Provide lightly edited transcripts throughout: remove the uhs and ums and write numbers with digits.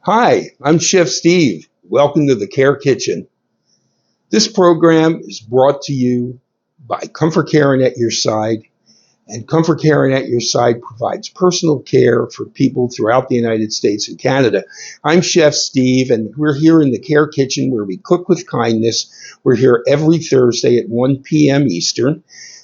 Hi, I'm Chef Steve. Welcome to the Care Kitchen. This program is brought to you by Comfort Caring at Your Side, and Comfort Caring at Your Side provides personal care for people throughout the United States and Canada. I'm Chef Steve, and we're here in the Care Kitchen where we cook with kindness. We're here every Thursday at 1 p.m. Eastern,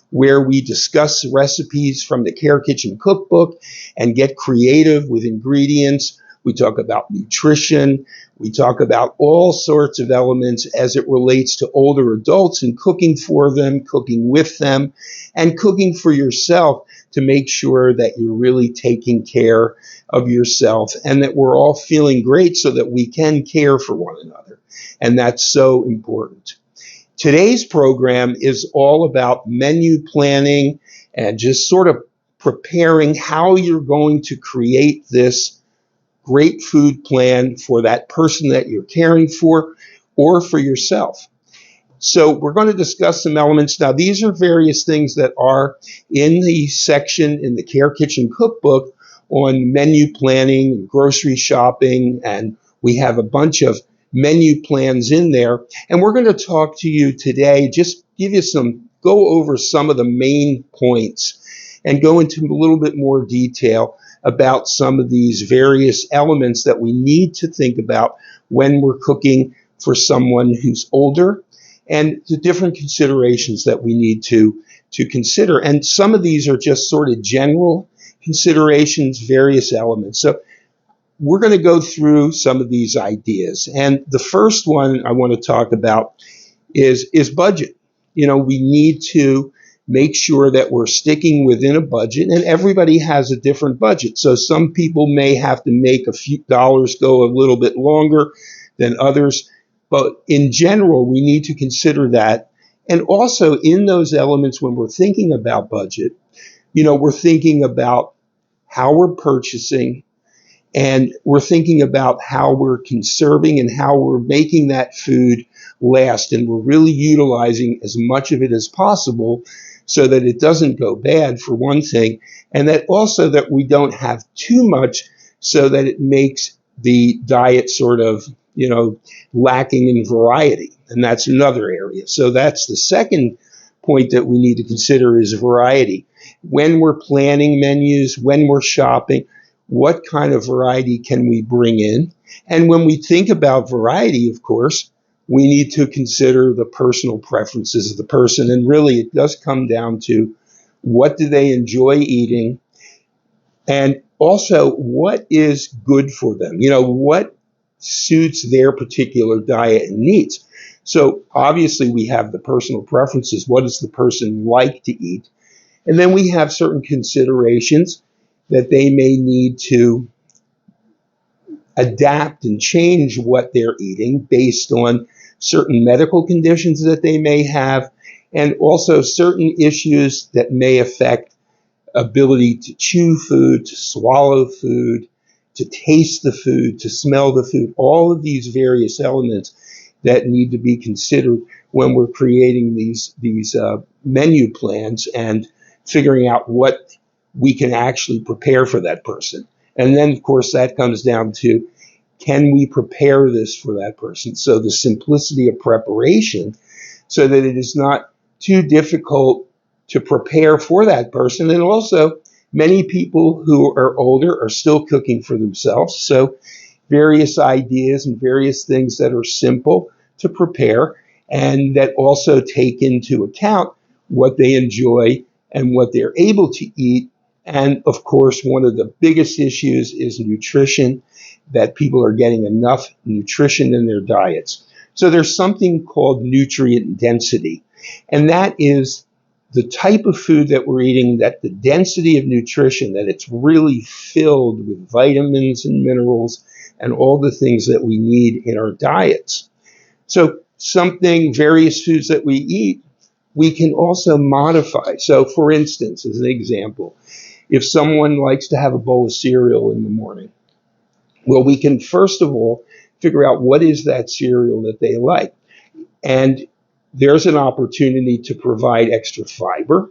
where we discuss recipes from the Care Kitchen cookbook and get creative with ingredients. We talk about nutrition. We talk about all sorts of elements as it relates to older adults and cooking for them, cooking with them, and cooking for yourself to make sure that you're really taking care of yourself and that we're all feeling great so that we can care for one another. And that's so important. Today's program is all about menu planning and just sort of preparing how you're going to create this great food plan for that person that you're caring for or for yourself. So we're going to discuss some elements. Now, these are various things that are in the section in the Care Kitchen cookbook on menu planning and grocery shopping, and we have a bunch of menu plans in there. And we're going to talk to you today, just go over some of the main points and go into a little bit more detail about some of these various elements that we need to think about when we're cooking for someone who's older and the different considerations that we need to consider. And some of these are just sort of general considerations, various elements. So we're going to go through some of these ideas. And the first one I want to talk about is budget. We need to make sure that we're sticking within a budget, and everybody has a different budget. So some people may have to make a few dollars go a little bit longer than others. But in general, we need to consider that. And also in those elements, when we're thinking about budget, we're thinking about how we're purchasing, and we're thinking about how we're conserving and how we're making that food last. And we're really utilizing as much of it as possible so that it doesn't go bad, for one thing, and that also that we don't have too much so that it makes the diet sort of, lacking in variety. And that's another area. So that's the second point that we need to consider is variety. When we're planning menus, when we're shopping, what kind of variety can we bring in? And when we think about variety, of course, we need to consider the personal preferences of the person. And really, it does come down to what do they enjoy eating? And also, what is good for them? What suits their particular diet and needs? So obviously, we have the personal preferences. What does the person like to eat? And then we have certain considerations that they may need to adapt and change what they're eating based on certain medical conditions that they may have, and also certain issues that may affect ability to chew food, to swallow food, to taste the food, to smell the food, all of these various elements that need to be considered when we're creating these menu plans and figuring out what we can actually prepare for that person. And then, of course, that comes down to, can we prepare this for that person? So the simplicity of preparation so that it is not too difficult to prepare for that person. And also, many people who are older are still cooking for themselves. So various ideas and various things that are simple to prepare and that also take into account what they enjoy and what they're able to eat. And of course, one of the biggest issues is nutrition, that people are getting enough nutrition in their diets. So there's something called nutrient density, and that is the type of food that we're eating, that the density of nutrition, that it's really filled with vitamins and minerals and all the things that we need in our diets. So various foods that we eat, we can also modify. So for instance, as an example, if someone likes to have a bowl of cereal in the morning, well, we can first of all figure out what is that cereal that they like. And there's an opportunity to provide extra fiber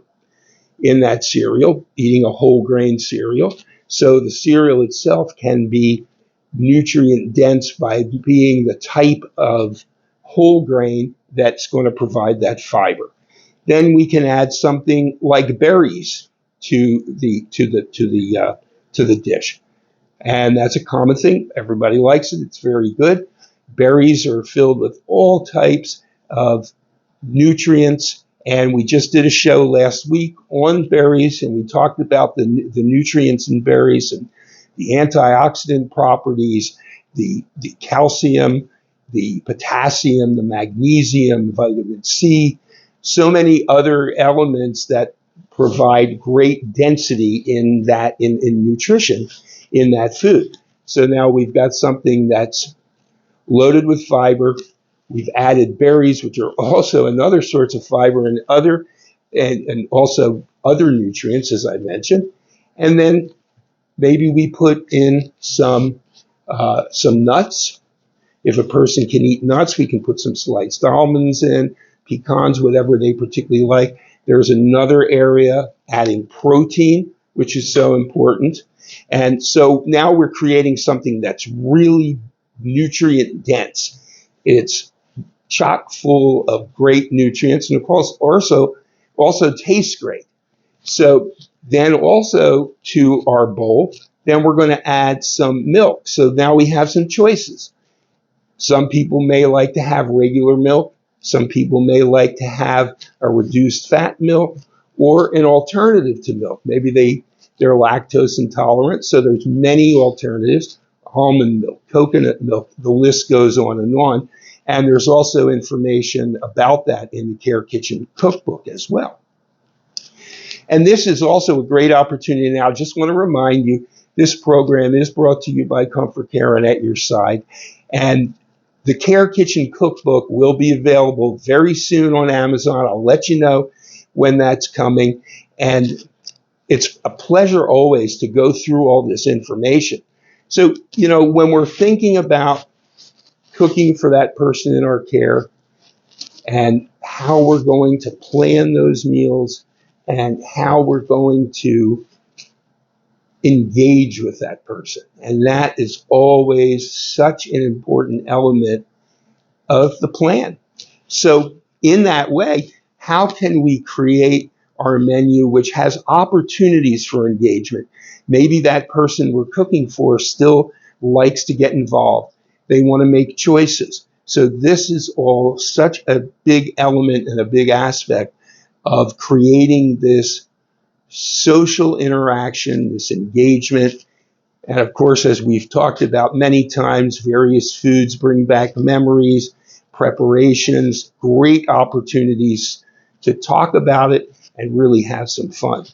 in that cereal, eating a whole grain cereal. So the cereal itself can be nutrient dense by being the type of whole grain that's going to provide that fiber. Then we can add something like berries to the dish, and that's a common thing. Everybody likes it. It's very good. Berries are filled with all types of nutrients, and we just did a show last week on berries, and we talked about the nutrients in berries and the antioxidant properties, the calcium, the potassium, the magnesium, vitamin C, so many other elements that provide great density in nutrition in that food. So now we've got something that's loaded with fiber. We've added berries, which are also another source of fiber and also other nutrients, as I mentioned. And then maybe we put in some nuts. If a person can eat nuts, we can put some sliced almonds in, pecans, whatever they particularly like. There's another area, adding protein, which is so important. And so now we're creating something that's really nutrient dense. It's chock full of great nutrients, and of course also tastes great. So then also to our bowl, then we're going to add some milk. So now we have some choices. Some people may like to have regular milk. Some people may like to have a reduced fat milk or an alternative to milk. Maybe they're lactose intolerant, so there's many alternatives. Almond milk, coconut milk, the list goes on and on. And there's also information about that in the Care Kitchen cookbook as well. And this is also a great opportunity. Now, I just want to remind you, this program is brought to you by Comfort Care and At Your Side. And the Care Kitchen cookbook will be available very soon on Amazon. I'll let you know when that's coming. And it's a pleasure always to go through all this information. So, when we're thinking about cooking for that person in our care and how we're going to plan those meals and how we're going to engage with that person. And that is always such an important element of the plan. So in that way, how can we create our menu which has opportunities for engagement? Maybe that person we're cooking for still likes to get involved. They want to make choices. So this is all such a big element and a big aspect of creating this social interaction, this engagement. And of course, as we've talked about many times, various foods bring back memories, preparations, great opportunities to talk about it and really have some fun.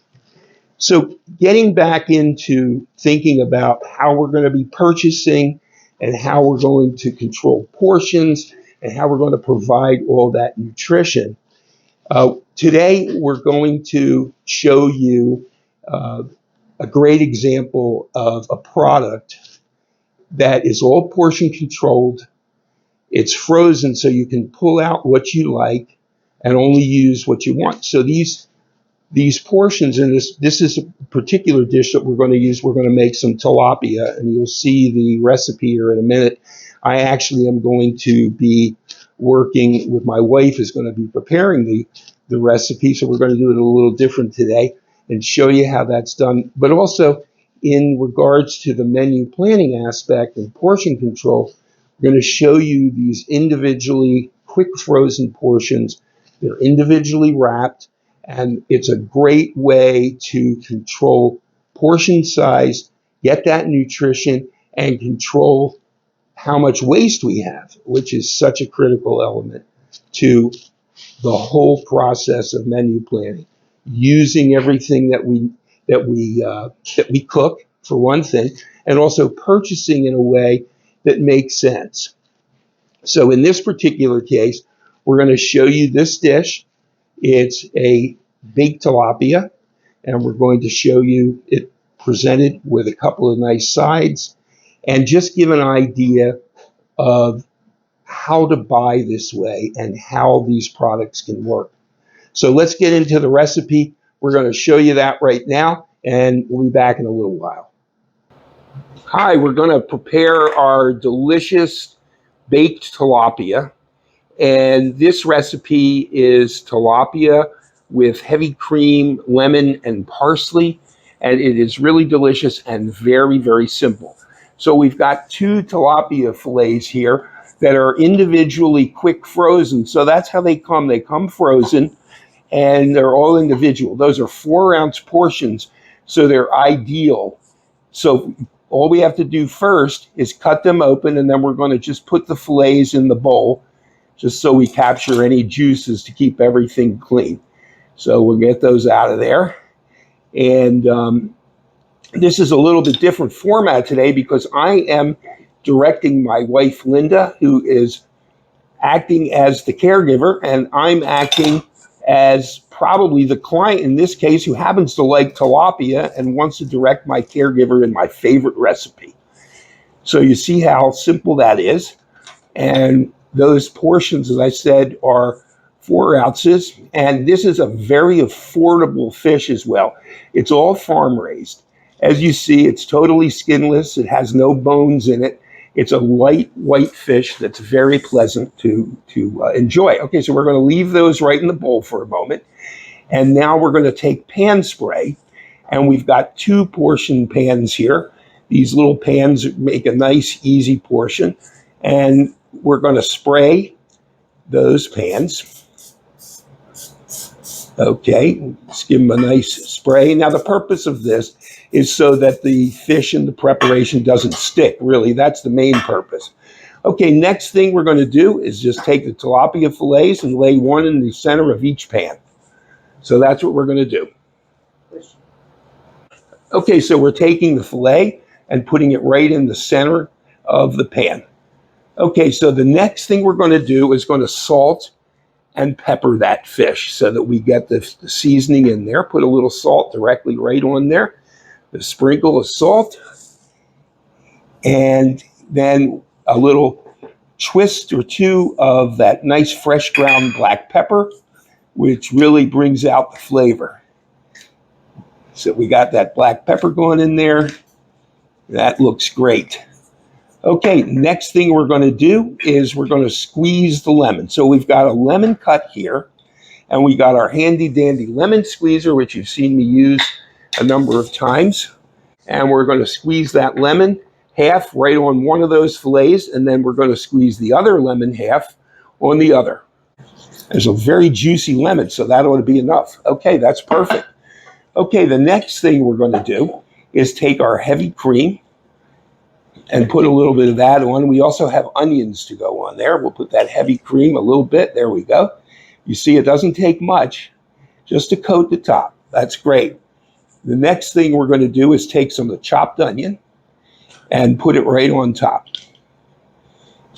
So getting back into thinking about how we're going to be purchasing and how we're going to control portions and how we're going to provide all that nutrition. Today, we're going to show you a great example of a product that is all portion controlled. It's frozen, so you can pull out what you like and only use what you want. So these portions, and this is a particular dish that we're going to use. We're going to make some tilapia, and you'll see the recipe here in a minute. I actually am going to be working with my wife is going to be preparing the recipe, so we're going to do it a little different today and show you how that's done. But also in regards to the menu planning aspect and portion control, we're going to show you these individually quick frozen portions. They're individually wrapped, and it's a great way to control portion size, get that nutrition, and control how much waste we have, which is such a critical element to the whole process of menu planning. Using everything that we cook, for one thing, and also purchasing in a way that makes sense. So in this particular case, we're going to show you this dish. It's a baked tilapia, and we're going to show you it presented with a couple of nice sides and just give an idea of how to buy this way and how these products can work. So let's get into the recipe. We're going to show you that right now, and we'll be back in a little while. Hi, we're going to prepare our delicious baked tilapia. And this recipe is tilapia with heavy cream, lemon, and parsley. And it is really delicious and very, very simple. So we've got two tilapia fillets here that are individually quick frozen. So that's how they come. They come frozen and they're all individual. Those are 4-ounce portions. So they're ideal. So all we have to do first is cut them open, and then we're going to just put the fillets in the bowl just so we capture any juices to keep everything clean. So we'll get those out of there. And this is a little bit different format today because I am directing my wife, Linda, who is acting as the caregiver, and I'm acting as probably the client in this case who happens to like tilapia and wants to direct my caregiver in my favorite recipe. So you see how simple that is. And those portions, as I said, are 4 ounces. And this is a very affordable fish as well. It's all farm raised. As you see, it's totally skinless. It has no bones in it. It's a light white fish that's very pleasant to enjoy. Okay, so we're going to leave those right in the bowl for a moment. And now we're going to take pan spray. And we've got 2 portion pans here. These little pans make a nice, easy portion. And we're going to spray those pans. Okay, just give them a nice spray. Now, the purpose of this is so that the fish in the preparation doesn't stick, really. That's the main purpose. Okay, next thing we're going to do is just take the tilapia fillets and lay one in the center of each pan. So that's what we're going to do. Okay, so we're taking the fillet and putting it right in the center of the pan. Okay, so the next thing we're going to do is going to salt and pepper that fish so that we get the seasoning in there. Put a little salt directly right on there. A sprinkle of salt. And then a little twist or two of that nice fresh ground black pepper, which really brings out the flavor. So we got that black pepper going in there. That looks great. Okay, next thing we're going to do is we're going to squeeze the lemon. So we've got a lemon cut here, and we got our handy dandy lemon squeezer, which you've seen me use a number of times. And we're going to squeeze that lemon half right on one of those fillets, and then we're going to squeeze the other lemon half on the other. There's a very juicy lemon, so that ought to be enough. Okay, that's perfect. Okay, the next thing we're going to do is take our heavy cream and put a little bit of that on. We also have onions to go on there. We'll put that heavy cream a little bit. There we go. You see, it doesn't take much just to coat the top. That's great. The next thing we're going to do is take some of the chopped onion and put it right on top.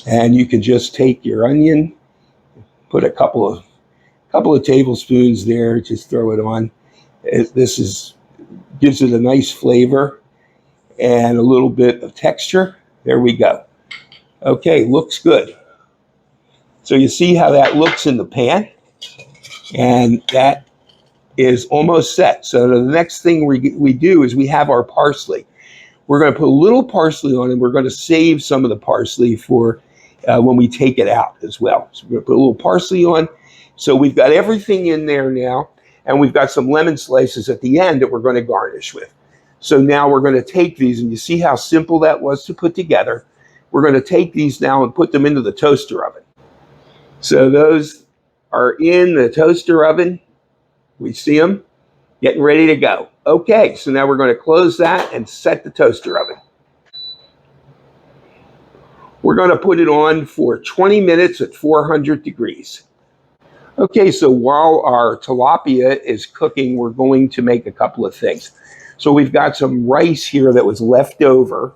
And you can just take your onion, put a couple of tablespoons there, just throw it on. This gives it a nice flavor and a little bit of texture. There we go. Okay, looks good. So you see how that looks in the pan, and that is almost set. So the next thing we do is we have our parsley. We're going to put a little parsley on, and we're going to save some of the parsley for when we take it out as well. So we're going to put a little parsley on. So we've got everything in there now, and we've got some lemon slices at the end that we're going to garnish with. So now we're going to take these, and you see how simple that was to put together. We're going to take these now and put them into the toaster oven. So those are in the toaster oven. We see them getting ready to go. Okay, so now we're going to close that and set the toaster oven. We're going to put it on for 20 minutes at 400 degrees. Okay, so while our tilapia is cooking, we're going to make a couple of things. So we've got some rice here that was left over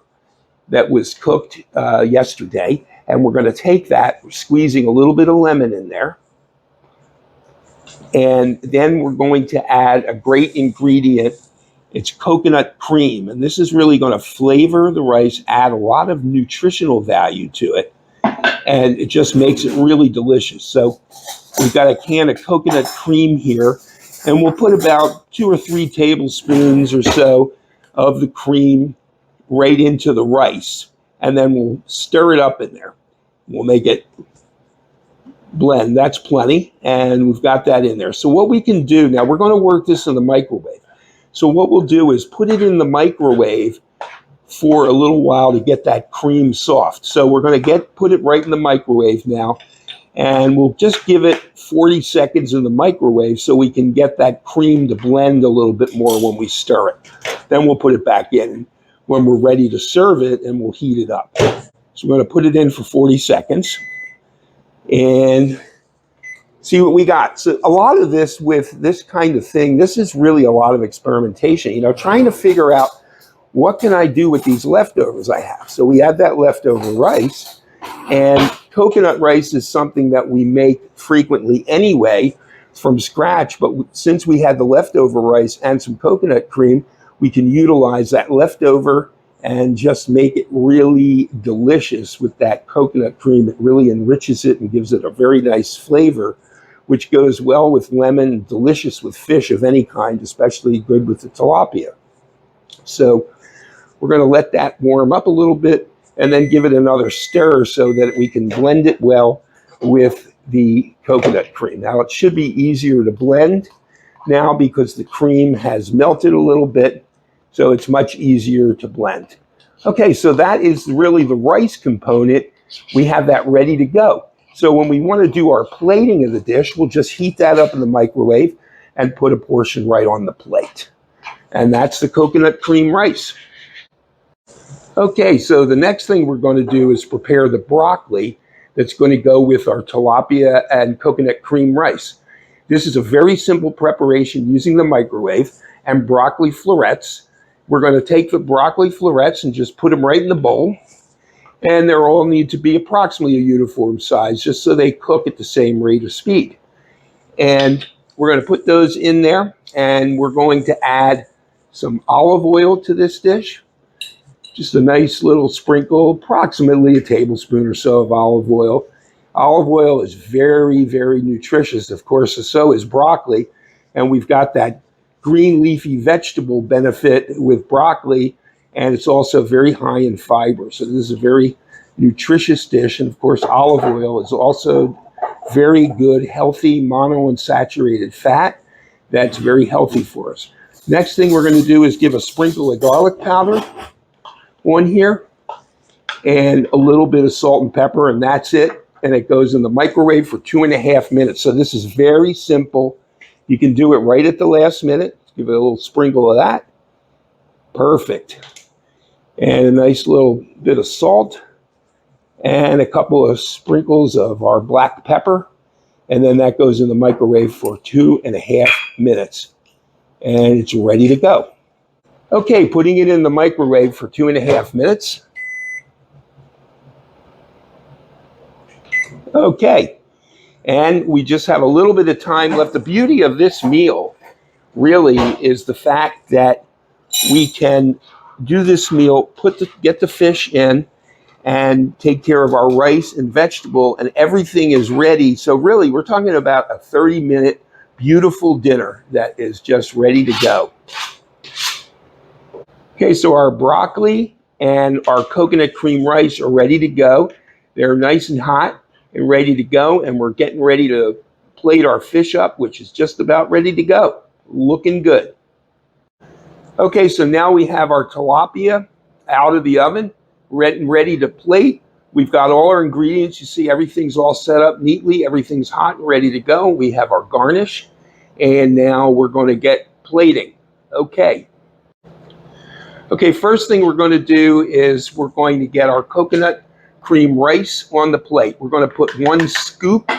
that was cooked yesterday, and we're going to take that, squeezing a little bit of lemon in there. And then we're going to add a great ingredient. It's coconut cream, and this is really going to flavor the rice, add a lot of nutritional value to it, and it just makes it really delicious. So we've got a can of coconut cream here, and we'll put about 2 or 3 tablespoons or so of the cream right into the rice. And then we'll stir it up in there. We'll make it blend. That's plenty. And we've got that in there. So what we can do now, we're going to work this in the microwave. So what we'll do is put it in the microwave for a little while to get that cream soft. So we're going to put it right in the microwave now. And we'll just give it 40 seconds in the microwave so we can get that cream to blend a little bit more when we stir it. Then we'll put it back in when we're ready to serve it, and we'll heat it up. So we're going to put it in for 40 seconds and see what we got. So a lot of this with this kind of thing, this is really a lot of experimentation, you know, trying to figure out what can I do with these leftovers I have. So we have that leftover rice, and coconut rice is something that we make frequently anyway from scratch, but since we had the leftover rice and some coconut cream, we can utilize that leftover and just make it really delicious with that coconut cream. It really enriches it and gives it a very nice flavor, which goes well with lemon, delicious with fish of any kind, especially good with the tilapia. So we're going to let that warm up a little bit and then give it another stir so that we can blend it well with the coconut cream. Now it should be easier to blend now because the cream has melted a little bit, so it's much easier to blend. Okay, so that is really the rice component. We have that ready to go. So when we want to do our plating of the dish, we'll just heat that up in the microwave and put a portion right on the plate. And that's the coconut cream rice. Okay, so the next thing we're going to do is prepare the broccoli that's going to go with our tilapia and coconut cream rice. This is a very simple preparation using the microwave and broccoli florets. We're going to take the broccoli florets and just put them right in the bowl. And they all need to be approximately a uniform size, just so they cook at the same rate of speed. And we're going to put those in there, and we're going to add some olive oil to this dish. Just a nice little sprinkle, approximately a tablespoon or so of olive oil. Olive oil is very, very nutritious. Of course, so is broccoli. And we've got that green leafy vegetable benefit with broccoli, and it's also very high in fiber. So this is a very nutritious dish. And of course, olive oil is also very good, healthy monounsaturated fat that's very healthy for us. Next thing we're going to do is give a sprinkle of garlic powder on here and a little bit of salt and pepper, and that's it. And it goes in the microwave for 2.5 minutes. So this is very simple. You can do it right at the last minute. Give it a little sprinkle of that. Perfect. And a nice little bit of salt and a couple of sprinkles of our black pepper. And then that goes in the microwave for 2.5 minutes. And it's ready to go. Okay, putting it in the microwave for 2.5 minutes. Okay, and we just have a little bit of time left. The beauty of this meal really is the fact that we can do this meal, get the fish in, and take care of our rice and vegetable, and everything is ready. So really, we're talking about a 30-minute beautiful dinner that is just ready to go. Okay, so our broccoli and our coconut cream rice are ready to go. They're nice and hot and ready to go, and we're getting ready to plate our fish up, which is just about ready to go. Looking good. Okay, so now we have our tilapia out of the oven, ready to plate. We've got all our ingredients. You see everything's all set up neatly. Everything's hot and ready to go. We have our garnish, and now we're going to get plating. Okay, first thing we're going to do is we're going to get our coconut cream rice on the plate. We're going to put 1 scoop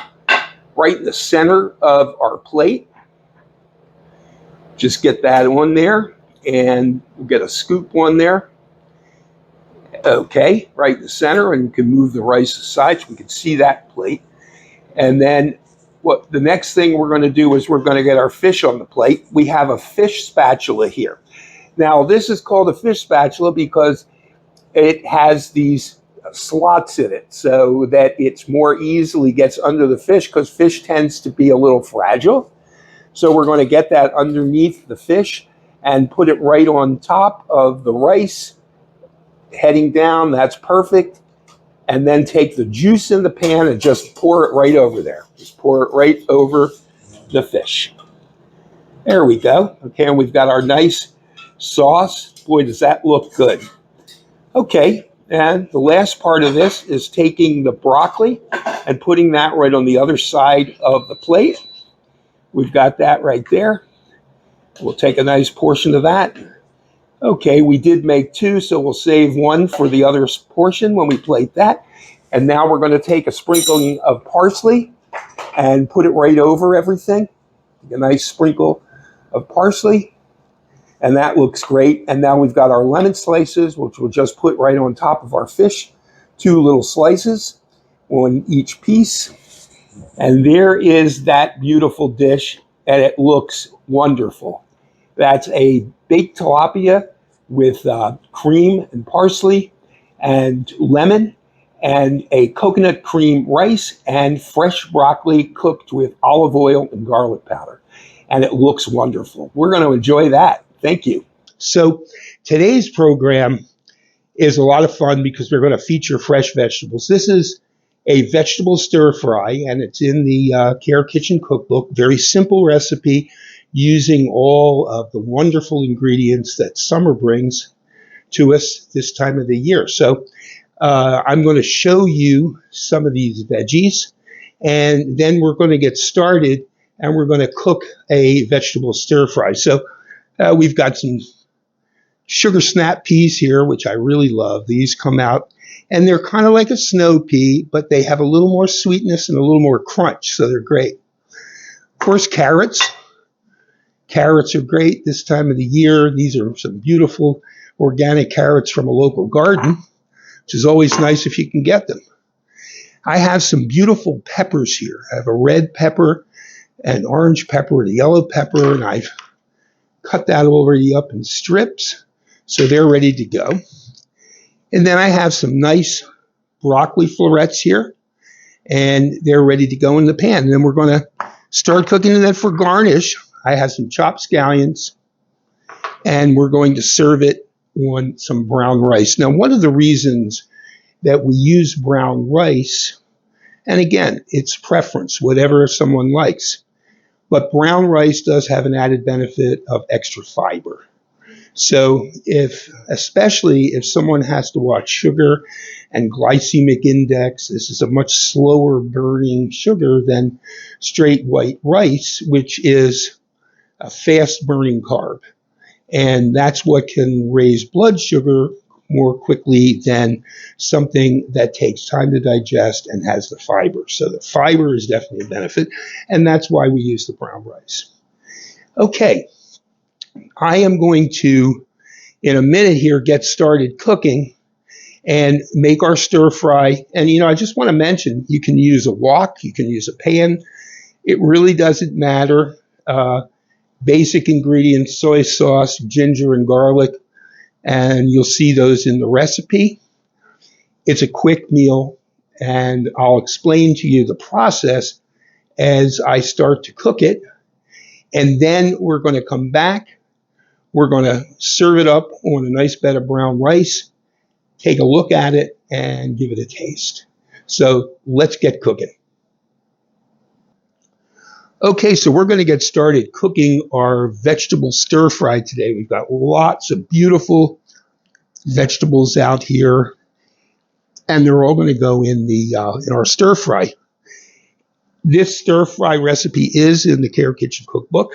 right in the center of our plate. Just get that on there, and we'll get a scoop on there. Okay, right in the center, and you can move the rice aside so we can see that plate. And then the next thing we're going to do is we're going to get our fish on the plate. We have a fish spatula here. Now, this is called a fish spatula because it has these slots in it so that it's more easily gets under the fish, because fish tends to be a little fragile. So we're going to get that underneath the fish and put it right on top of the rice heading down, that's perfect. And then take the juice in the pan and just pour it right over there. Just pour it right over the fish. There we go. Okay, and we've got our nice sauce. Boy, does that look good. Okay, and the last part of this is taking the broccoli and putting that right on the other side of the plate. We've got that right there. We'll take a nice portion of that. Okay, we did make two, so we'll save one for the other portion when we plate that. And now we're going to take a sprinkling of parsley and put it right over everything. A nice sprinkle of parsley. And that looks great. And now we've got our lemon slices, which we'll just put right on top of our fish. 2 little slices on each piece. And there is that beautiful dish, and it looks wonderful. That's a baked tilapia with cream and parsley and lemon, and a coconut cream rice and fresh broccoli cooked with olive oil and garlic powder. And it looks wonderful. We're going to enjoy that. Thank you. So today's program is a lot of fun because we're going to feature fresh vegetables. This is a vegetable stir fry, and it's in the Care Kitchen cookbook. Very simple recipe using all of the wonderful ingredients that summer brings to us this time of the year. So I'm going to show you some of these veggies, and then we're going to get started, and we're going to cook a vegetable stir fry. So we've got some sugar snap peas here, which I really love. These come out, and they're kind of like a snow pea, but they have a little more sweetness and a little more crunch, so they're great. Of course, carrots. Carrots are great this time of the year. These are some beautiful organic carrots from a local garden, which is always nice if you can get them. I have some beautiful peppers here. I have a red pepper, an orange pepper, and a yellow pepper, and I've cut that already up in strips, so they're ready to go. And then I have some nice broccoli florets here, and they're ready to go in the pan. And then we're going to start cooking. And then for garnish, I have some chopped scallions, and we're going to serve it on some brown rice. Now, one of the reasons that we use brown rice, and again, it's preference, whatever someone likes, but brown rice does have an added benefit of extra fiber. So especially if someone has to watch sugar and glycemic index, this is a much slower burning sugar than straight white rice, which is a fast burning carb. And that's what can raise blood sugar more quickly than something that takes time to digest and has the fiber. So the fiber is definitely a benefit, and that's why we use the brown rice. Okay, I am going to, in a minute here, get started cooking and make our stir fry. And, I just want to mention, you can use a wok, you can use a pan. It really doesn't matter. Basic ingredients, soy sauce, ginger, and garlic, and you'll see those in the recipe. It's a quick meal, and I'll explain to you the process as I start to cook it. And then we're going to come back. We're going to serve it up on a nice bed of brown rice, take a look at it, and give it a taste. So let's get cooking. Okay, so we're going to get started cooking our vegetable stir fry today. We've got lots of beautiful vegetables out here, and they're all going to go in in our stir fry. This stir fry recipe is in the Care Kitchen cookbook,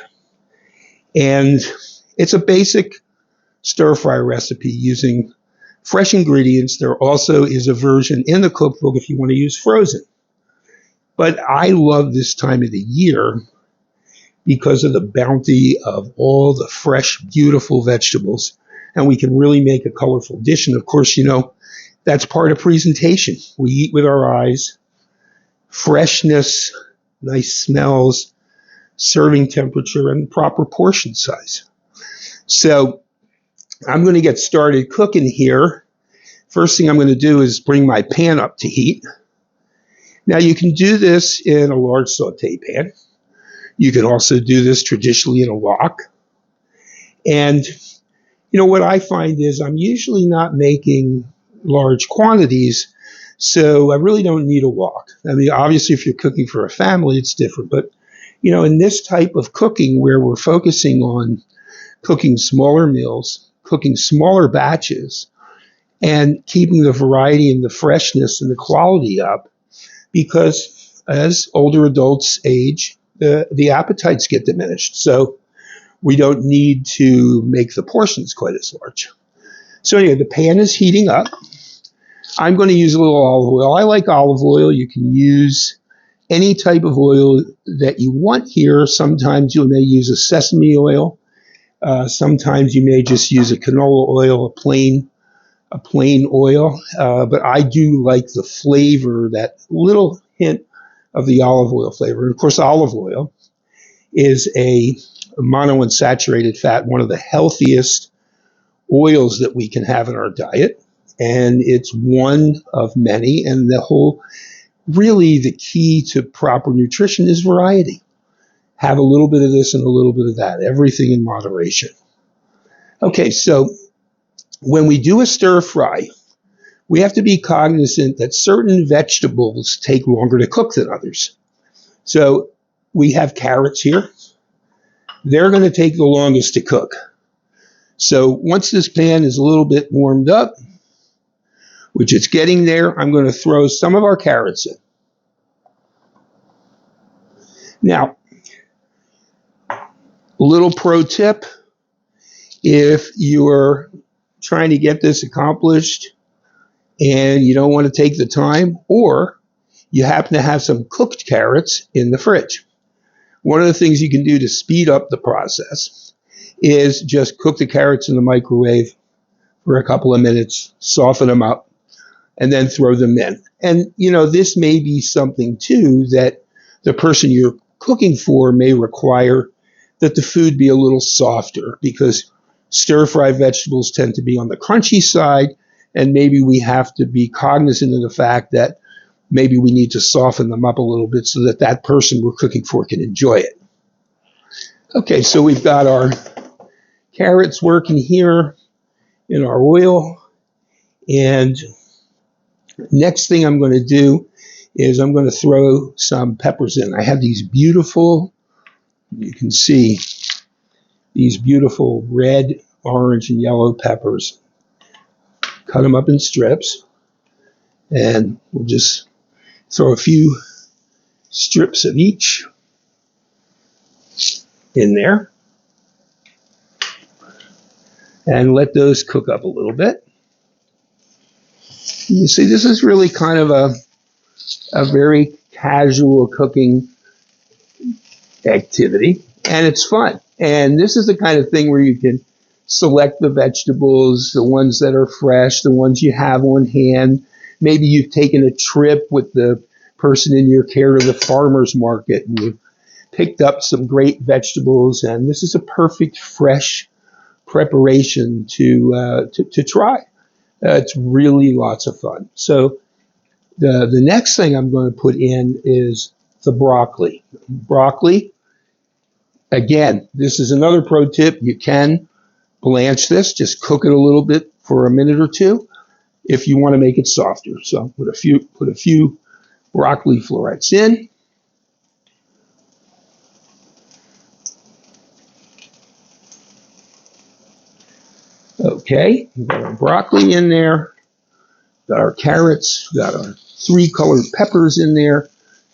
and it's a basic stir fry recipe using fresh ingredients. There also is a version in the cookbook if you want to use frozen. But I love this time of the year because of the bounty of all the fresh, beautiful vegetables. And we can really make a colorful dish. And of course, that's part of presentation. We eat with our eyes. Freshness, nice smells, serving temperature, and proper portion size. So I'm going to get started cooking here. First thing I'm going to do is bring my pan up to heat. Now, you can do this in a large saute pan. You can also do this traditionally in a wok. And, What I find is I'm usually not making large quantities, so I really don't need a wok. I mean, obviously, if you're cooking for a family, it's different. But, in this type of cooking where we're focusing on cooking smaller meals, cooking smaller batches, and keeping the variety and the freshness and the quality up, because as older adults age, the appetites get diminished. So we don't need to make the portions quite as large. So anyway, the pan is heating up. I'm going to use a little olive oil. I like olive oil. You can use any type of oil that you want here. Sometimes you may use a sesame oil. Sometimes you may just use a canola oil, a plain oil. But I do like the flavor, that little hint of the olive oil flavor. And of course, olive oil is a monounsaturated fat, one of the healthiest oils that we can have in our diet. And it's one of many. And really the key to proper nutrition is variety. Have a little bit of this and a little bit of that, everything in moderation. Okay, so when we do a stir fry, we have to be cognizant that certain vegetables take longer to cook than others. So we have carrots here. They're going to take the longest to cook. So once this pan is a little bit warmed up, which it's getting there, I'm going to throw some of our carrots in. Now, a little pro tip, if you're trying to get this accomplished and you don't want to take the time, or you happen to have some cooked carrots in the fridge, one of the things you can do to speed up the process is just cook the carrots in the microwave for a couple of minutes, soften them up, and then throw them in. And, this may be something, too, that the person you're cooking for may require that the food be a little softer, because stir-fry vegetables tend to be on the crunchy side, and maybe we have to be cognizant of the fact that maybe we need to soften them up a little bit so that that person we're cooking for can enjoy it. Okay, so we've got our carrots working here in our oil, and next thing I'm going to do is I'm going to throw some peppers in. I have these beautiful, you can see, these beautiful red, orange, and yellow peppers. Cut them up in strips, and we'll just throw a few strips of each in there and let those cook up a little bit. You see, this is really kind of a very casual cooking activity, and it's fun. And this is the kind of thing where you can select the vegetables, the ones that are fresh, the ones you have on hand. Maybe you've taken a trip with the person in your care to the farmer's market and you picked up some great vegetables, and this is a perfect fresh preparation to try. It's really lots of fun. So the next thing I'm going to put in is the broccoli. Broccoli, again, this is another pro tip. You can blanch this, just cook it a little bit for a minute or two if you want to make it softer. So put a few broccoli florets in. Okay, we've got our broccoli in there, got our carrots, got our 3 colored peppers in there.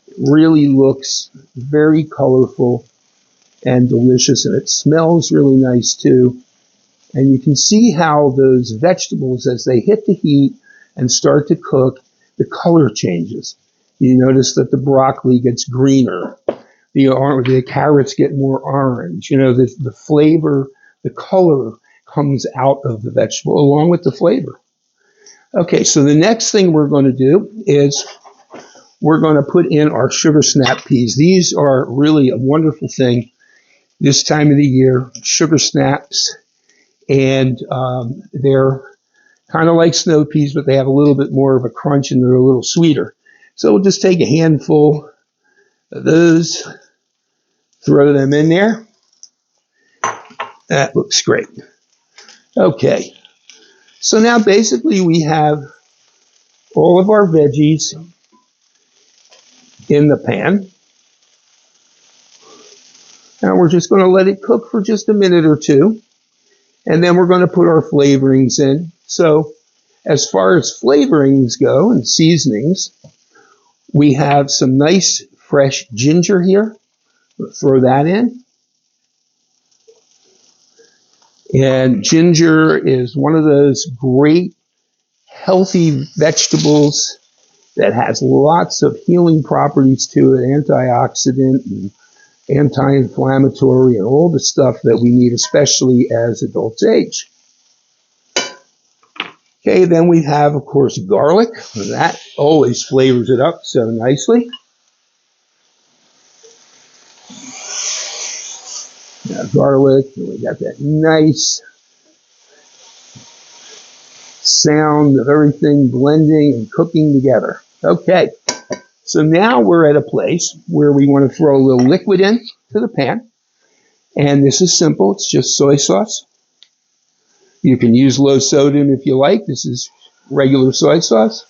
It really looks very colorful and delicious, and it smells really nice too. And you can see how those vegetables, as they hit the heat and start to cook, the color changes. You notice that the broccoli gets greener, the carrots get more orange. The flavor, the color comes out of the vegetable along with the flavor. Okay, so the next thing we're going to do is we're going to put in our sugar snap peas. These are really a wonderful thing this time of the year, sugar snaps, and they're kind of like snow peas, but they have a little bit more of a crunch and they're a little sweeter. So we'll just take a handful of those, throw them in there. That looks great. Okay, so now basically we have all of our veggies in the pan. And we're just going to let it cook for just a minute or two. And then we're going to put our flavorings in. So as far as flavorings go and seasonings, we have some nice fresh ginger here. We'll throw that in. And ginger is one of those great healthy vegetables that has lots of healing properties to it, antioxidant and anti-inflammatory and all the stuff that we need, especially as adults age. Okay, then we have, of course, garlic. That always flavors it up so nicely. Garlic, and we got that nice sound of everything blending and cooking together. Okay, so now we're at a place where we want to throw a little liquid in to the pan. And this is simple. It's just soy sauce. You can use low sodium if you like. This is regular soy sauce.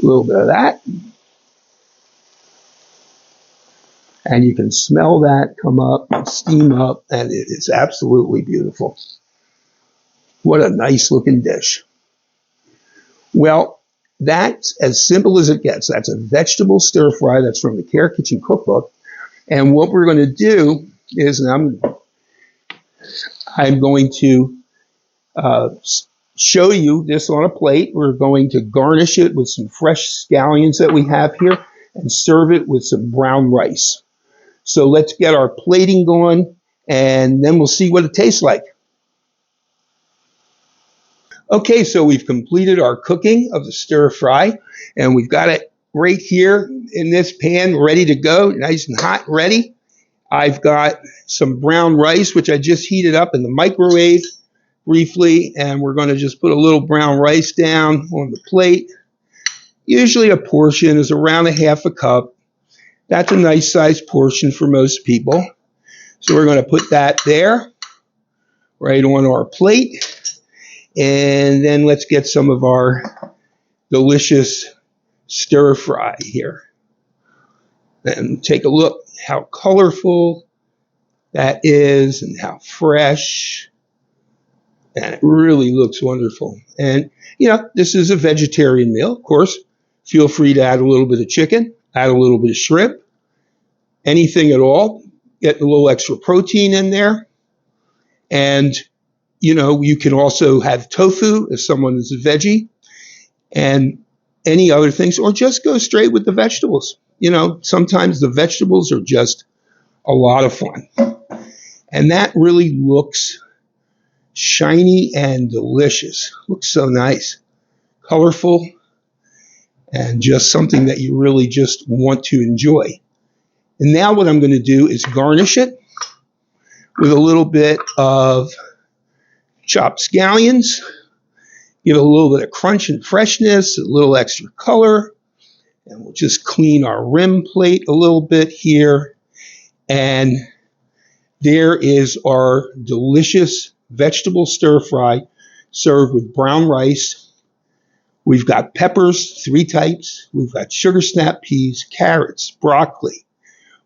A little bit of that. And you can smell that come up and steam up, and it is absolutely beautiful. What a nice looking dish. Well, that's as simple as it gets. That's a vegetable stir fry. That's from the Care Kitchen cookbook. And what we're going to do is, and I'm going to show you this on a plate. We're going to garnish it with some fresh scallions that we have here and serve it with some brown rice. So let's get our plating going, and then we'll see what it tastes like. Okay, so we've completed our cooking of the stir fry, and we've got it right here in this pan ready to go, nice and hot, ready. I've got some brown rice, which I just heated up in the microwave briefly, and we're going to just put a little brown rice down on the plate. Usually a portion is around a half a cup. That's a nice sized portion for most people. So we're going to put that there, right on our plate. And then let's get some of our delicious stir fry here. And take a look how colorful that is and how fresh. And it really looks wonderful. And, this is a vegetarian meal, of course. Feel free to add a little bit of chicken, add a little bit of shrimp, anything at all. Get a little extra protein in there. And, you can also have tofu if someone is a veggie and any other things, or just go straight with the vegetables. Sometimes the vegetables are just a lot of fun. And that really looks shiny and delicious. Looks so nice, colorful, and just something that you really just want to enjoy. And now what I'm going to do is garnish it with a little bit of chopped scallions, give it a little bit of crunch and freshness, a little extra color, and we'll just clean our rim plate a little bit here. And there is our delicious vegetable stir fry served with brown rice. We've got peppers, 3 types. We've got sugar snap peas, carrots, broccoli.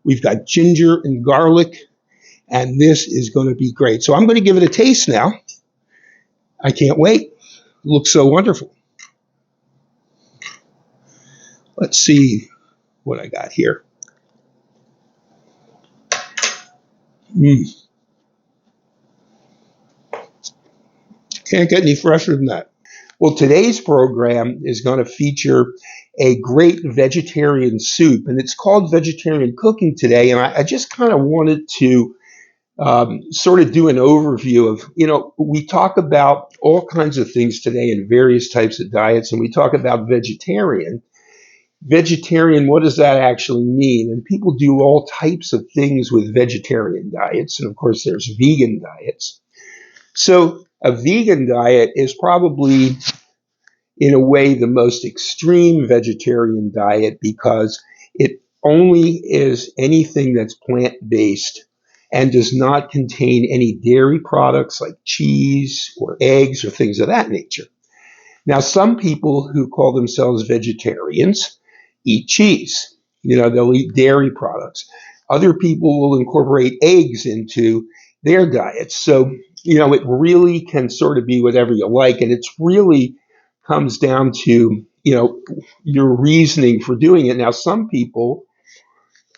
We've got ginger and garlic, and this is going to be great. So I'm going to give it a taste now. I can't wait. It looks so wonderful. Let's see what I got here. Can't get any fresher than that. Well, today's program is going to feature a great vegetarian soup, and it's called Vegetarian Cooking today. And I just kind of wanted to sort of do an overview of, we talk about all kinds of things today in various types of diets, and we talk about vegetarian. Vegetarian, what does that actually mean? And people do all types of things with vegetarian diets, and of course there's vegan diets. So a vegan diet is probably, in a way, the most extreme vegetarian diet because it only is anything that's plant-based and does not contain any dairy products like cheese or eggs or things of that nature. Now, some people who call themselves vegetarians eat cheese. They'll eat dairy products. Other people will incorporate eggs into their diets. So, it really can sort of be whatever you like. And it's really comes down to, your reasoning for doing it. Now, some people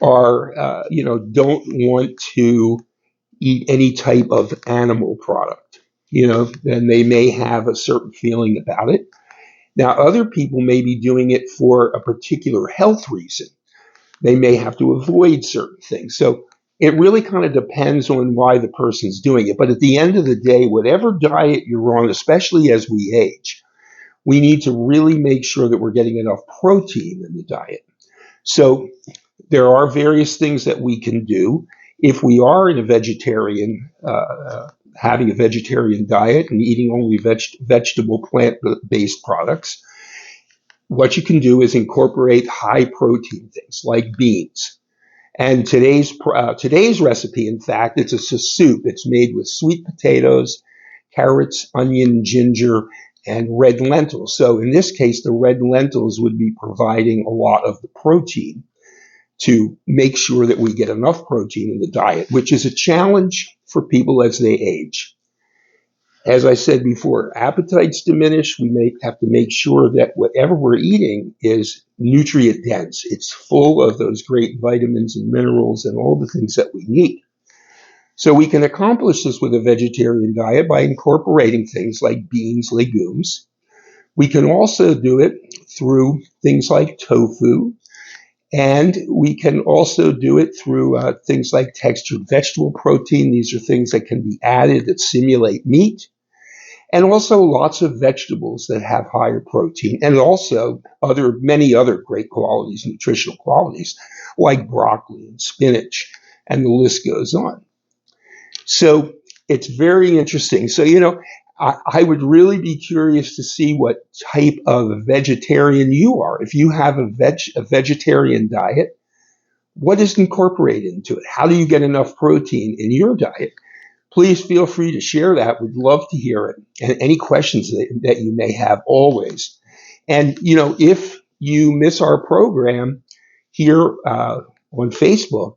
don't want to eat any type of animal product, then they may have a certain feeling about it. Now, other people may be doing it for a particular health reason. They may have to avoid certain things. So it really kind of depends on why the person's doing it. But at the end of the day, whatever diet you're on, especially as we age, we need to really make sure that we're getting enough protein in the diet. So there are various things that we can do if we are in a vegetarian, having a vegetarian diet and eating only vegetable, plant-based products. What you can do is incorporate high protein things like beans. And today's recipe, in fact, it's a soup. It's made with sweet potatoes, carrots, onion, ginger, and red lentils. So in this case, the red lentils would be providing a lot of the protein to make sure that we get enough protein in the diet, which is a challenge for people as they age. As I said before, appetites diminish. We may have to make sure that whatever we're eating is nutrient dense. It's full of those great vitamins and minerals and all the things that we need. So we can accomplish this with a vegetarian diet by incorporating things like beans, legumes. We can also do it through things like tofu. And we can also do it through things like textured vegetable protein. These are things that can be added that simulate meat. And also lots of vegetables that have higher protein, and also many other great qualities, nutritional qualities, like broccoli and spinach, and the list goes on. So it's very interesting. So, I would really be curious to see what type of vegetarian you are. If you have a vegetarian diet, what is incorporated into it? How do you get enough protein in your diet? Please feel free to share that. We'd love to hear it. And any questions that you may have, always. And, if you miss our program here on Facebook,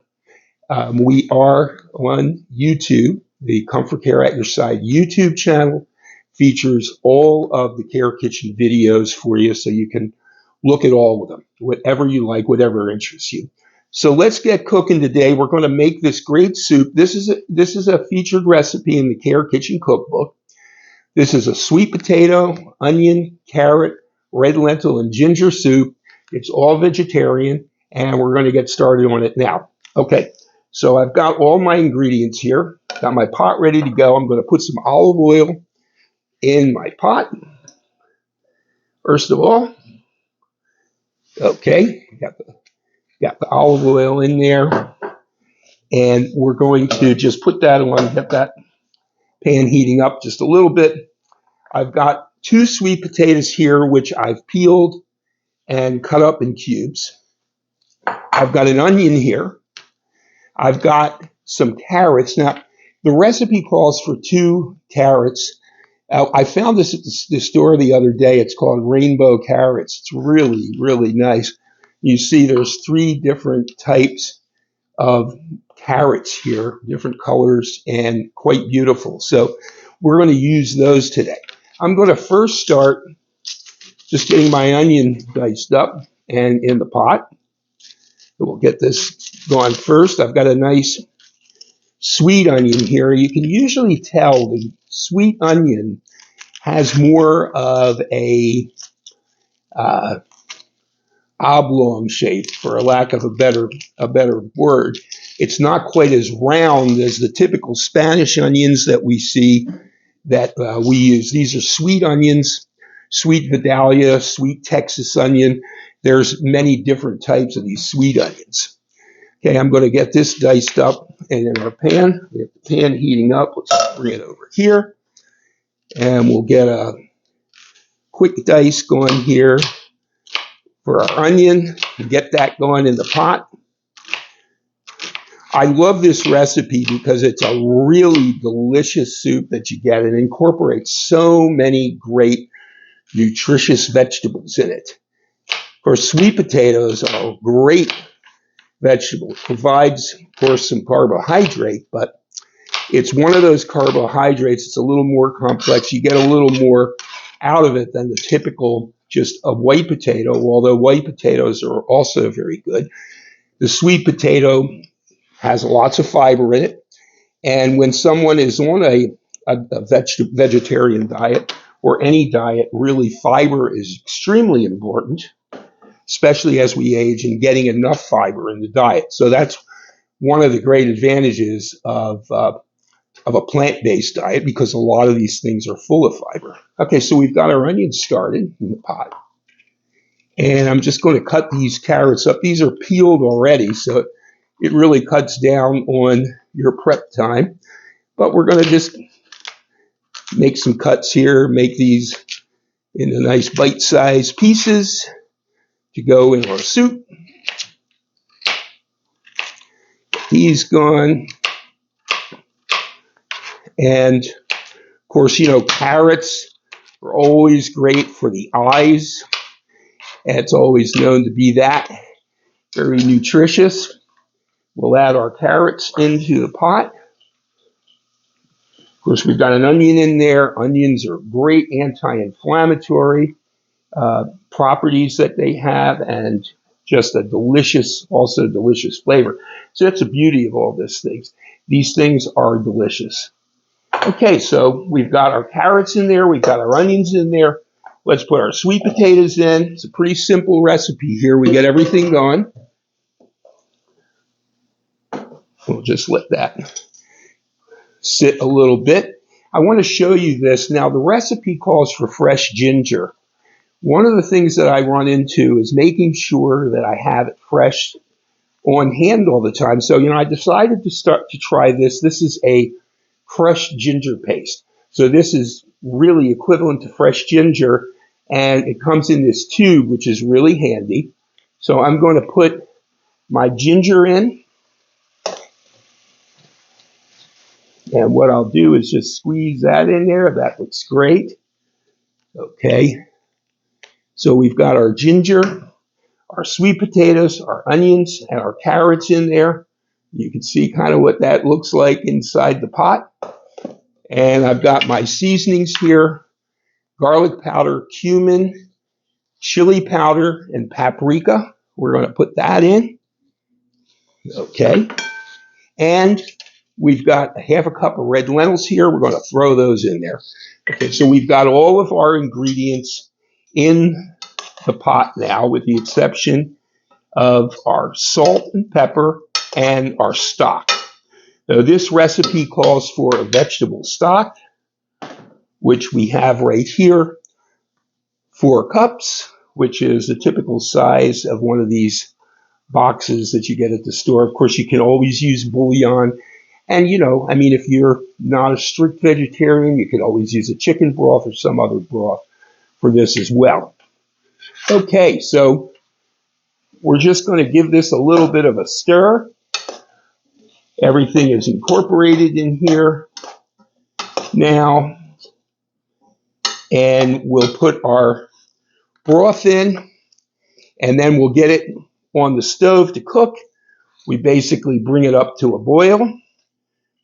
we are on YouTube. The Comfort Care at Your Side YouTube channel features all of the Care Kitchen videos for you, so you can look at all of them, whatever you like, whatever interests you. So let's get cooking today. We're going to make this great soup. This is a featured recipe in the Care Kitchen cookbook. This is a sweet potato, onion, carrot, red lentil, and ginger soup. It's all vegetarian, and we're going to get started on it now. Okay, so I've got all my ingredients here. Got my pot ready to go. I'm going to put some olive oil in my pot. First of all, okay, got the olive oil in there, and we're going to just put that on, get that pan heating up just a little bit. I've got 2 sweet potatoes here, which I've peeled and cut up in cubes. I've got an onion here. I've got some carrots. Now, the recipe calls for 2 carrots. I found this at the store the other day. It's called rainbow carrots. It's really, really nice. You see there's 3 different types of carrots here, different colors, and quite beautiful. So we're going to use those today. I'm going to first start just getting my onion diced up and in the pot. We'll get this going first. I've got a nice sweet onion here. You can usually tell the sweet onion has more of a oblong shape, for a lack of a better word. It's not quite as round as the typical Spanish onions that we see that we use. These are sweet onions, sweet Vidalia, sweet Texas onion. There's many different types of these sweet onions. Okay, I'm going to get this diced up in our pan. We have the pan heating up. Let's bring it over here. And we'll get a quick dice going here for our onion. Get that going in the pot. I love this recipe because it's a really delicious soup that you get and incorporates so many great nutritious vegetables in it. Of course, sweet potatoes are a great vegetable. It provides, of course, some carbohydrate, but it's one of those carbohydrates. It's a little more complex. You get a little more out of it than the typical just a white potato, although white potatoes are also very good. The sweet potato has lots of fiber in it. And when someone is on a vegetarian diet or any diet, really fiber is extremely important, especially as we age, and getting enough fiber in the diet. So that's one of the great advantages of a plant-based diet, because a lot of these things are full of fiber. Okay, so we've got our onions started in the pot. And I'm just going to cut these carrots up. These are peeled already, so it really cuts down on your prep time. But we're going to just make some cuts here, make these into nice bite-sized pieces to go in our soup. These gone. And of course, you know, carrots are always great for the eyes. And it's always known to be that. Very nutritious. We'll add our carrots into the pot. Of course, we've got an onion in there. Onions are great anti-inflammatory properties that they have, and just a delicious, also delicious flavor. So that's the beauty of all these things. These things are delicious. Okay, so we've got our carrots in there. We've got our onions in there. Let's put our sweet potatoes in. It's a pretty simple recipe here. We get everything going. We'll just let that sit a little bit. I want to show you this. Now, the recipe calls for fresh ginger. One of the things that I run into is making sure that I have it fresh on hand all the time. So, you know, I decided to try this. This is a crushed ginger paste. So this is really equivalent to fresh ginger, and it comes in this tube, which is really handy. So I'm going to put my ginger in. And what I'll do is just squeeze that in there. That looks great. Okay. So we've got our ginger, our sweet potatoes, our onions, and our carrots in there. You can see kind of what that looks like inside the pot. And I've got my seasonings here: garlic powder, cumin, chili powder, and paprika. We're going to put that in. Okay. And we've got a half a cup of red lentils here. We're going to throw those in there. Okay, so we've got all of our ingredients in the pot now, with the exception of our salt and pepper and our stock. So this recipe calls for a vegetable stock, which we have right here, 4 cups, which is the typical size of one of these boxes that you get at the store. Of course, you can always use bouillon. And, you know, I mean, if you're not a strict vegetarian, you could always use a chicken broth or some other broth for this as well. Okay, so we're just going to give this a little bit of a stir. Everything is incorporated in here now. And we'll put our broth in, and then we'll get it on the stove to cook. We basically bring it up to a boil,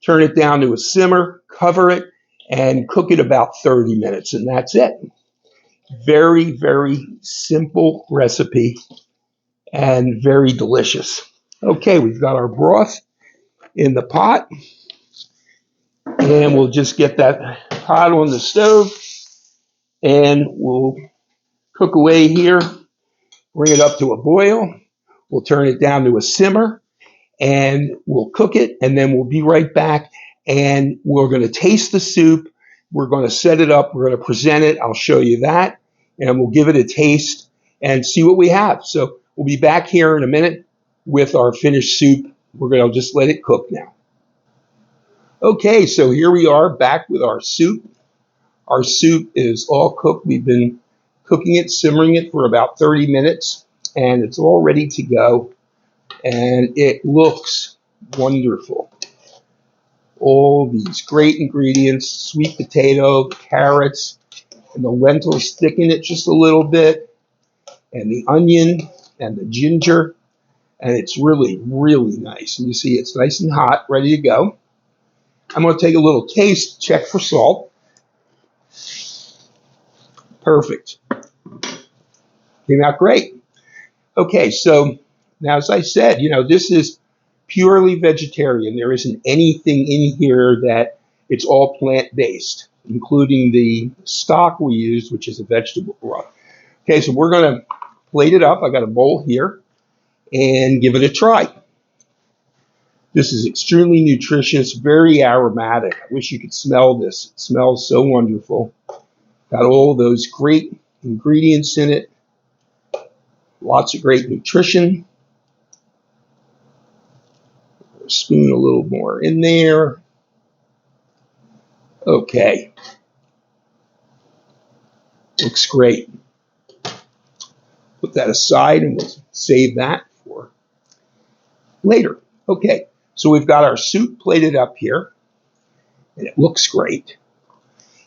turn it down to a simmer, cover it, and cook it about 30 minutes, and that's it. Very, very simple recipe and very delicious. Okay, we've got our broth in the pot, and we'll just get that pot on the stove, and we'll cook away here, bring it up to a boil. We'll turn it down to a simmer, and we'll cook it, and then we'll be right back, and we're going to taste the soup. We're going to set it up. We're going to present it. I'll show you that, and we'll give it a taste and see what we have. So we'll be back here in a minute with our finished soup. We're going to just let it cook now. Okay, so here we are back with our soup. Our soup is all cooked. We've been cooking it, simmering it for about 30 minutes, and it's all ready to go. And it looks Wonderful. All these great ingredients, sweet potato, carrots, and the lentils thicken it just a little bit, and the onion and the ginger, and it's really, really nice. And you see it's nice and hot, ready to go. I'm going to take a little taste, check for salt. Perfect. Came out great. Okay, so now as I said, this is purely vegetarian. There isn't anything in here that it's all plant-based, including the stock we used, which is a vegetable broth. Okay, so we're going to plate it up. I got a bowl here and give it a try. This is extremely nutritious, very aromatic. I wish you could smell this. It smells so wonderful. Got all those great ingredients in it. Lots of great nutrition. Spoon a little more in there. Okay. Looks great. Put that aside and we'll save that for later. Okay, so we've got our soup plated up here, and it looks great.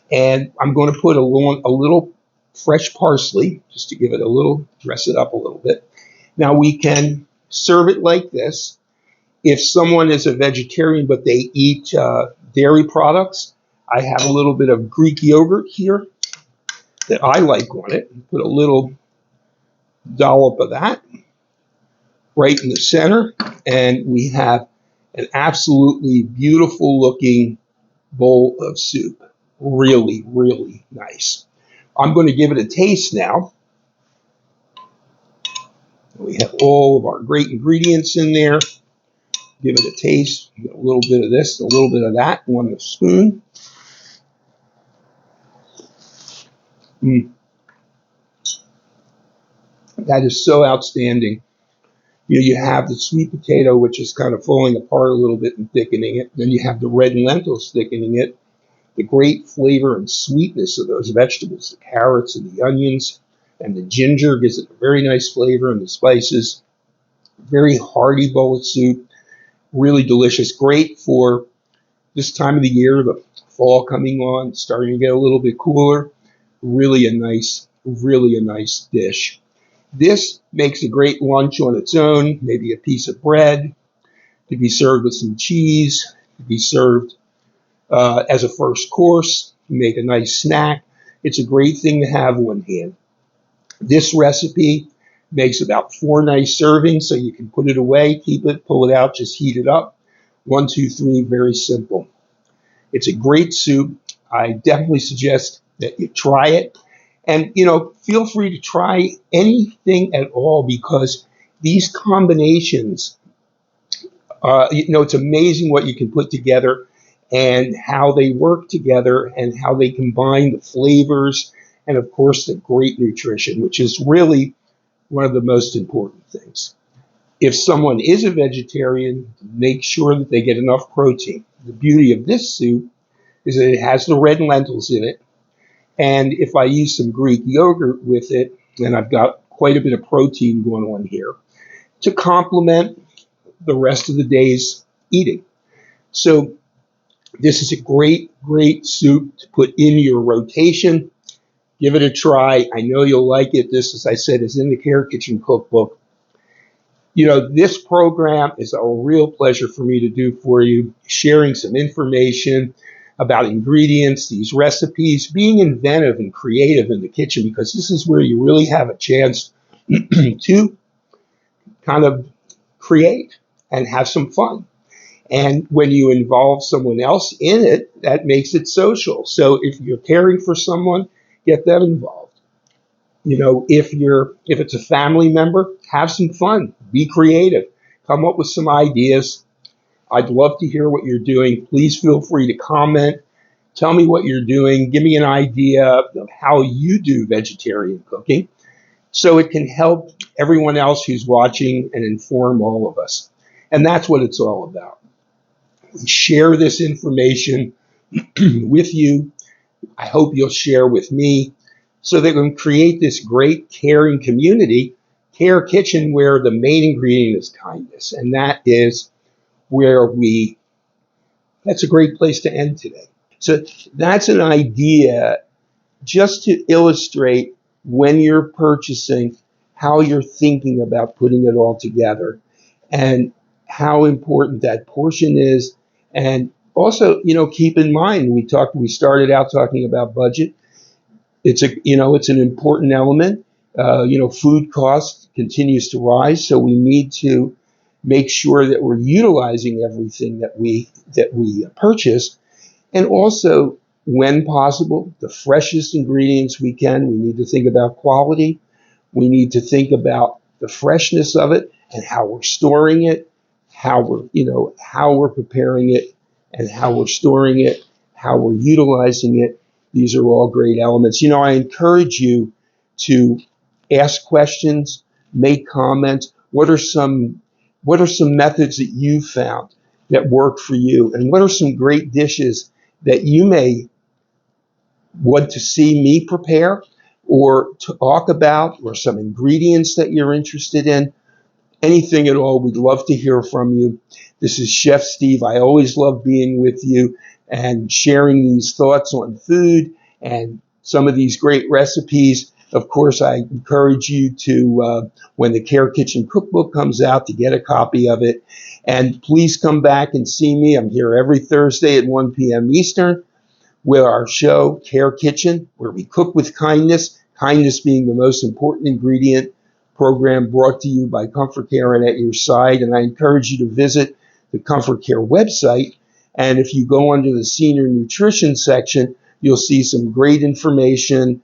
And I'm going to put a little fresh parsley, just to give it a little, dress it up a little bit. Now we can serve it like this. If someone is a vegetarian but they eat dairy products, I have a little bit of Greek yogurt here that I like on it. Put a little dollop of that right in the center, and we have an absolutely beautiful looking bowl of soup. Really, really nice. I'm going to give it a taste now. We have all of our great ingredients in there. Give it a taste. Get a little bit of this, a little bit of that on the spoon. That is so outstanding. You have the sweet potato, which is kind of falling apart a little bit and thickening it. Then you have the red lentils thickening it. The great flavor and sweetness of those vegetables, the carrots and the onions, and the ginger gives it a very nice flavor, and the spices. Very hearty bowl of soup. Really delicious. Great for this time of the year, the fall coming on, starting to get a little bit cooler. Really a nice dish. This makes a great lunch on its own, maybe a piece of bread, to be served with some cheese, to be served as a first course, make a nice snack. It's a great thing to have on hand. This recipe makes about 4 nice servings, so you can put it away, keep it, pull it out, just heat it up. 1, 2, 3, very simple. It's a great soup. I definitely suggest that you try it. And, feel free to try anything at all, because these combinations, it's amazing what you can put together and how they work together and how they combine the flavors and, of course, the great nutrition, which is really one of the most important things. If someone is a vegetarian, make sure that they get enough protein. The beauty of this soup is that it has the red lentils in it. And if I use some Greek yogurt with it, then I've got quite a bit of protein going on here to complement the rest of the day's eating. So this is a great, great soup to put in your rotation. Give it a try. I know you'll like it. This, as I said, is in the Care Kitchen Cookbook. This program is a real pleasure for me to do for you, sharing some information about ingredients, these recipes, being inventive and creative in the kitchen, because this is where you really have a chance to kind of create and have some fun. And when you involve someone else in it, that makes it social. So if you're caring for someone, get them involved. If it's a family member, have some fun, be creative, come up with some ideas. I'd love to hear what you're doing. Please feel free to comment. Tell me what you're doing. Give me an idea of how you do vegetarian cooking so it can help everyone else who's watching and inform all of us. And that's what it's all about. We share this information with you. I hope you'll share with me so that we can create this great caring community, Care Kitchen, where the main ingredient is kindness. And that is that's a great place to end today. So that's an idea just to illustrate when you're purchasing, how you're thinking about putting it all together and how important that portion is. And also, keep in mind, we started out talking about budget. It's an important element. Food cost continues to rise, so we need to make sure that we're utilizing everything that we purchase, and also, when possible, the freshest ingredients we can. We need to think about quality. We need to think about the freshness of it and how we're storing it, how we're preparing it, and how we're storing it, how we're utilizing it. These are all great elements. I encourage you to ask questions, make comments. What are some methods that you found that work for you? And what are some great dishes that you may want to see me prepare or talk about, or some ingredients that you're interested in? Anything at all, we'd love to hear from you. This is Chef Steve. I always love being with you and sharing these thoughts on food and some of these great recipes. Of course, I encourage you to, when the Care Kitchen Cookbook comes out, to get a copy of it. And please come back and see me. I'm here every Thursday at 1 p.m. Eastern with our show, Care Kitchen, where we cook with kindness, kindness being the most important ingredient. Program brought to you by Comfort Care and At Your Side. And I encourage you to visit the Comfort Care website. And if you go under the Senior Nutrition section, you'll see some great information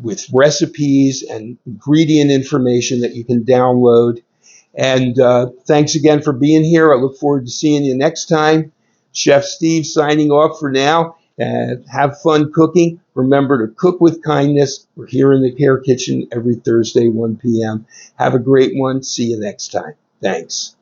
with recipes and ingredient information that you can download. And thanks again for being here. I look forward to seeing you next time. Chef Steve signing off for now. Have fun cooking. Remember to cook with kindness. We're here in the Care Kitchen every Thursday, 1 p.m. Have a great one. See you next time. Thanks.